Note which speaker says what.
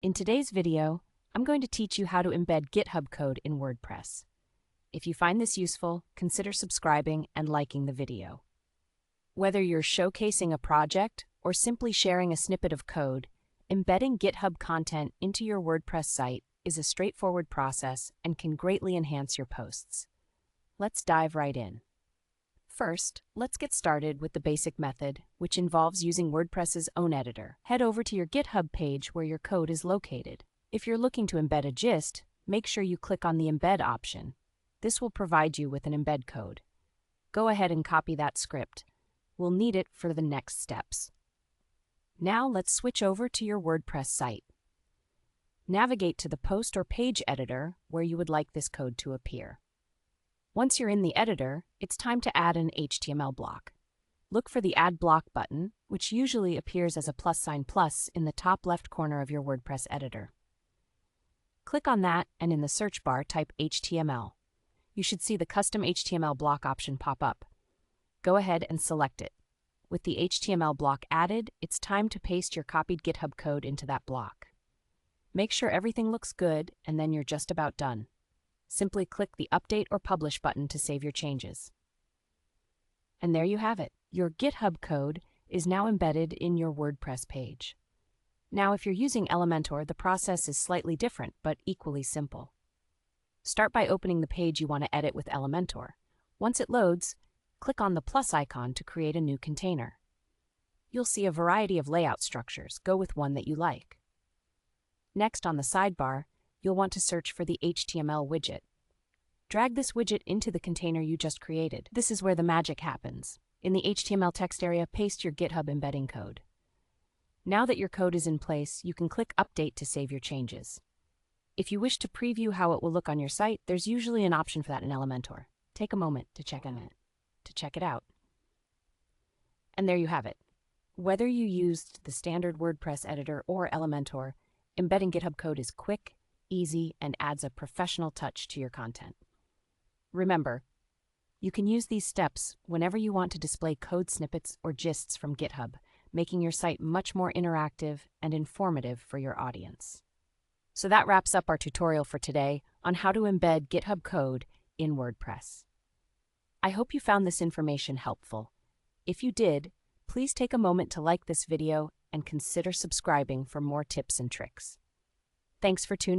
Speaker 1: In today's video, I'm going to teach you how to embed GitHub code in WordPress. If you find this useful, consider subscribing and liking the video. Whether you're showcasing a project or simply sharing a snippet of code, embedding GitHub content into your WordPress site is a straightforward process and can greatly enhance your posts. Let's dive right in. First, let's get started with the basic method, which involves using WordPress's own editor. Head over to your GitHub page where your code is located. If you're looking to embed a gist, make sure you click on the Embed option. This will provide you with an embed code. Go ahead and copy that script. We'll need it for the next steps. Now let's switch over to your WordPress site. Navigate to the post or page editor where you would like this code to appear. Once you're in the editor, it's time to add an HTML block. Look for the Add Block button, which usually appears as a ++ in the top left corner of your WordPress editor. Click on that and in the search bar type HTML. You should see the Custom HTML block option pop up. Go ahead and select it. With the HTML block added, it's time to paste your copied GitHub code into that block. Make sure everything looks good and then you're just about done. Simply click the Update or Publish button to save your changes. And there you have it. Your GitHub code is now embedded in your WordPress page. Now, if you're using Elementor, the process is slightly different, but equally simple. Start by opening the page you want to edit with Elementor. Once it loads, click on the plus icon to create a new container. You'll see a variety of layout structures. Go with one that you like. Next, on the sidebar, you'll want to search for the HTML widget. Drag this widget into the container you just created. This is where the magic happens. In the HTML text area, paste your GitHub embedding code. Now that your code is in place, you can click Update to save your changes. If you wish to preview how it will look on your site, there's usually an option for that in Elementor. Take a moment to check it out. And there you have it. Whether you used the standard WordPress editor or Elementor, embedding GitHub code is quick, easy, and adds a professional touch to your content. Remember, you can use these steps whenever you want to display code snippets or gists from GitHub, making your site much more interactive and informative for your audience. So that wraps up our tutorial for today on how to embed GitHub code in WordPress. I hope you found this information helpful. If you did, please take a moment to like this video and consider subscribing for more tips and tricks. Thanks for tuning in.